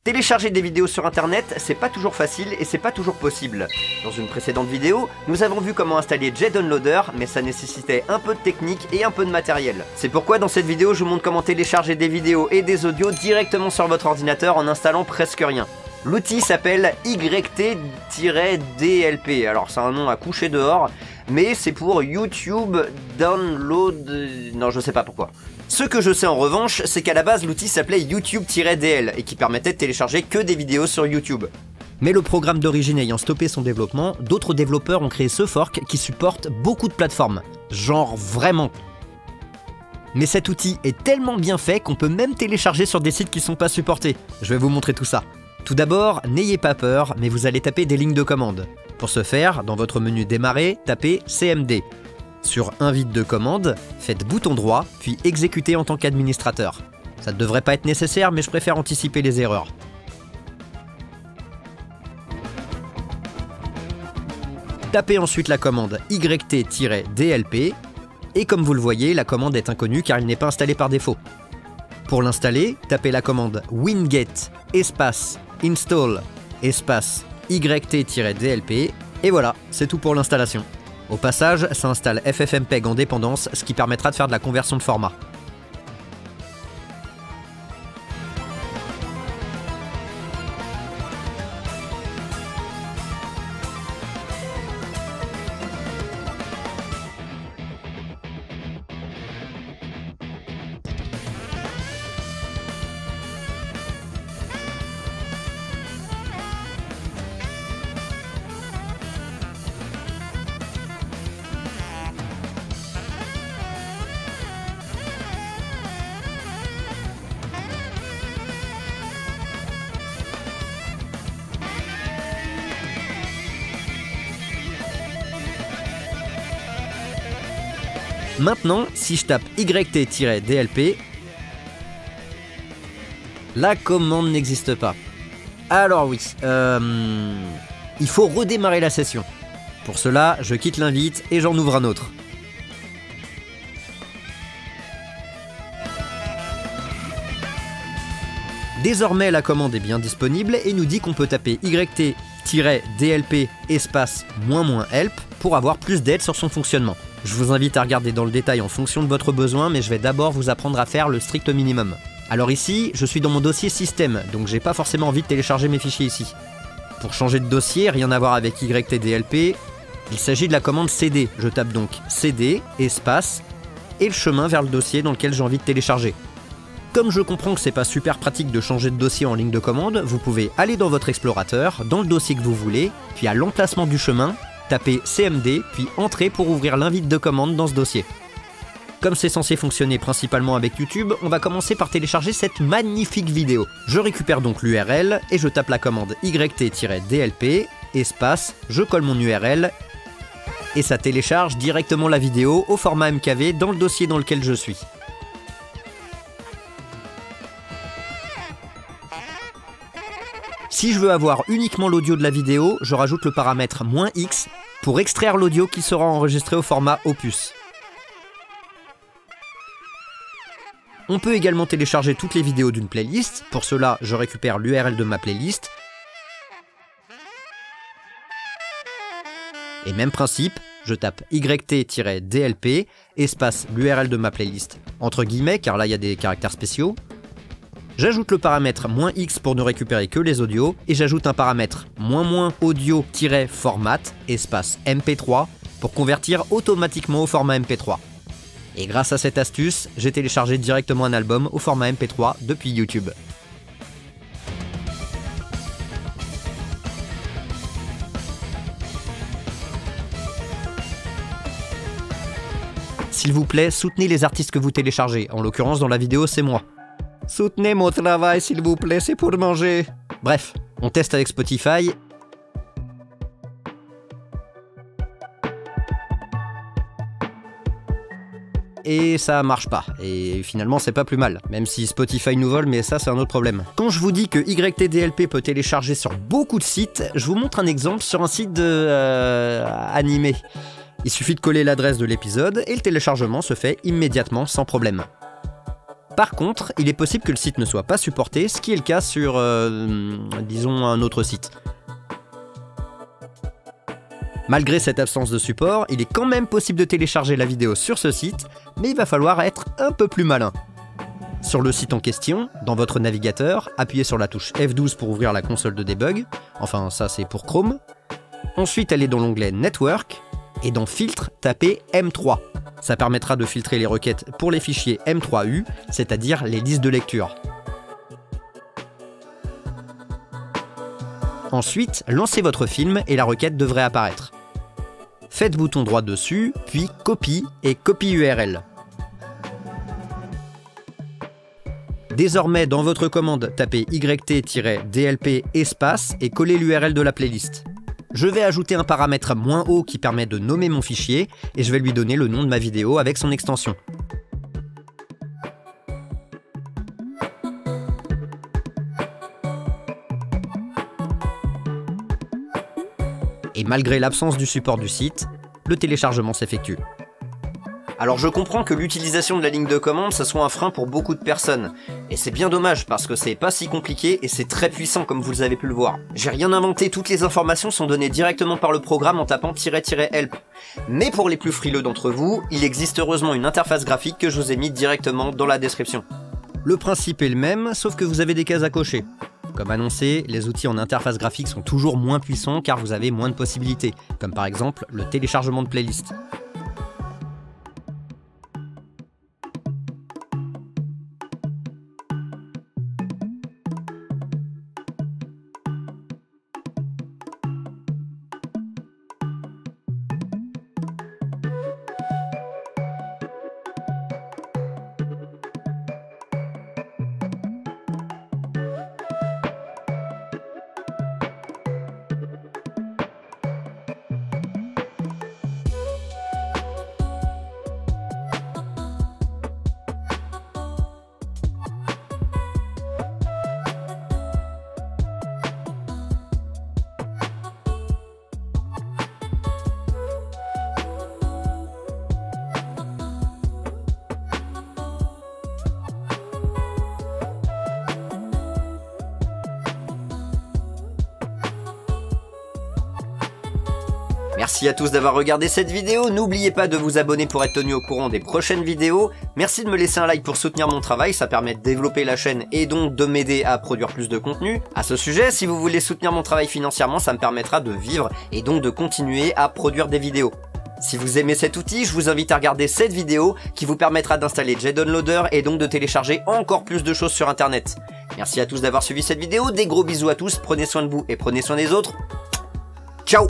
Télécharger des vidéos sur internet, c'est pas toujours facile et c'est pas toujours possible. Dans une précédente vidéo, nous avons vu comment installer JDownloader, mais ça nécessitait un peu de technique et un peu de matériel. C'est pourquoi dans cette vidéo, je vous montre comment télécharger des vidéos et des audios directement sur votre ordinateur en installant presque rien. L'outil s'appelle YT-DLP, alors c'est un nom à coucher dehors, mais c'est pour YouTube Download... non, je sais pas pourquoi. Ce que je sais en revanche, c'est qu'à la base l'outil s'appelait YouTube-DL et qui permettait de télécharger que des vidéos sur YouTube. Mais le programme d'origine ayant stoppé son développement, d'autres développeurs ont créé ce fork qui supporte beaucoup de plateformes. Genre vraiment. Mais cet outil est tellement bien fait qu'on peut même télécharger sur des sites qui sont pas supportés. Je vais vous montrer tout ça. Tout d'abord, n'ayez pas peur, mais vous allez taper des lignes de commande. Pour ce faire, dans votre menu démarrer, tapez CMD. Sur invite de commande, faites bouton droit, puis exécutez en tant qu'administrateur. Ça ne devrait pas être nécessaire, mais je préfère anticiper les erreurs. Tapez ensuite la commande YT-DLP, et comme vous le voyez, la commande est inconnue car il n'est pas installé par défaut. Pour l'installer, tapez la commande winget espace install espace YT-DLP, et voilà, c'est tout pour l'installation. Au passage, ça installe FFmpeg en dépendance, ce qui permettra de faire de la conversion de format. Maintenant, si je tape YT-DLP, la commande n'existe pas. Alors oui, il faut redémarrer la session. Pour cela, je quitte l'invite et j'en ouvre un autre. Désormais, la commande est bien disponible et nous dit qu'on peut taper YT-DLP espace --help pour avoir plus d'aide sur son fonctionnement. Je vous invite à regarder dans le détail en fonction de votre besoin, mais je vais d'abord vous apprendre à faire le strict minimum. Alors ici, je suis dans mon dossier système, donc j'ai pas forcément envie de télécharger mes fichiers ici. Pour changer de dossier, rien à voir avec YT-DLP, il s'agit de la commande CD. Je tape donc CD, espace, et le chemin vers le dossier dans lequel j'ai envie de télécharger. Comme je comprends que c'est pas super pratique de changer de dossier en ligne de commande, vous pouvez aller dans votre explorateur, dans le dossier que vous voulez, puis à l'emplacement du chemin, tapez CMD, puis Entrée pour ouvrir l'invite de commande dans ce dossier. Comme c'est censé fonctionner principalement avec YouTube, on va commencer par télécharger cette magnifique vidéo. Je récupère donc l'URL et je tape la commande YT-DLP, espace, je colle mon URL, et ça télécharge directement la vidéo au format MKV dans le dossier dans lequel je suis. Si je veux avoir uniquement l'audio de la vidéo, je rajoute le paramètre -x pour extraire l'audio qui sera enregistré au format opus. On peut également télécharger toutes les vidéos d'une playlist. Pour cela, je récupère l'URL de ma playlist. Et même principe, je tape YT-DLP, espace l'URL de ma playlist, entre guillemets, car là il y a des caractères spéciaux. J'ajoute le paramètre -x pour ne récupérer que les audios, et j'ajoute un paramètre -audio-format, espace MP3, pour convertir automatiquement au format MP3. Et grâce à cette astuce, j'ai téléchargé directement un album au format MP3 depuis YouTube. S'il vous plaît, soutenez les artistes que vous téléchargez, en l'occurrence dans la vidéo c'est moi. Soutenez mon travail s'il vous plaît, c'est pour manger. Bref, on teste avec Spotify. Et ça marche pas. Et finalement c'est pas plus mal. Même si Spotify nous vole, mais ça c'est un autre problème. Quand je vous dis que YT-DLP peut télécharger sur beaucoup de sites, je vous montre un exemple sur un site de animé. Il suffit de coller l'adresse de l'épisode et le téléchargement se fait immédiatement sans problème. Par contre, il est possible que le site ne soit pas supporté, ce qui est le cas sur, disons, un autre site. Malgré cette absence de support, il est quand même possible de télécharger la vidéo sur ce site, mais il va falloir être un peu plus malin. Sur le site en question, dans votre navigateur, appuyez sur la touche F12 pour ouvrir la console de debug, enfin ça c'est pour Chrome. Ensuite allez dans l'onglet Network, et dans Filtre, tapez M3. Ça permettra de filtrer les requêtes pour les fichiers M3U, c'est-à-dire les listes de lecture. Ensuite, lancez votre film et la requête devrait apparaître. Faites bouton droit dessus, puis Copie et Copie URL. Désormais, dans votre commande, tapez YT-DLP espace et collez l'URL de la playlist. Je vais ajouter un paramètre moins haut qui permet de nommer mon fichier et je vais lui donner le nom de ma vidéo avec son extension. Et malgré l'absence du support du site, le téléchargement s'effectue. Alors je comprends que l'utilisation de la ligne de commande, ça soit un frein pour beaucoup de personnes. Et c'est bien dommage parce que c'est pas si compliqué et c'est très puissant comme vous avez pu le voir. J'ai rien inventé, toutes les informations sont données directement par le programme en tapant --help. Mais pour les plus frileux d'entre vous, il existe heureusement une interface graphique que je vous ai mis directement dans la description. Le principe est le même, sauf que vous avez des cases à cocher. Comme annoncé, les outils en interface graphique sont toujours moins puissants car vous avez moins de possibilités, comme par exemple le téléchargement de playlists. Merci à tous d'avoir regardé cette vidéo, n'oubliez pas de vous abonner pour être tenu au courant des prochaines vidéos. Merci de me laisser un like pour soutenir mon travail, ça permet de développer la chaîne et donc de m'aider à produire plus de contenu. À ce sujet, si vous voulez soutenir mon travail financièrement, ça me permettra de vivre et donc de continuer à produire des vidéos. Si vous aimez cet outil, je vous invite à regarder cette vidéo qui vous permettra d'installer JDownloader et donc de télécharger encore plus de choses sur internet. Merci à tous d'avoir suivi cette vidéo, des gros bisous à tous, prenez soin de vous et prenez soin des autres. Ciao!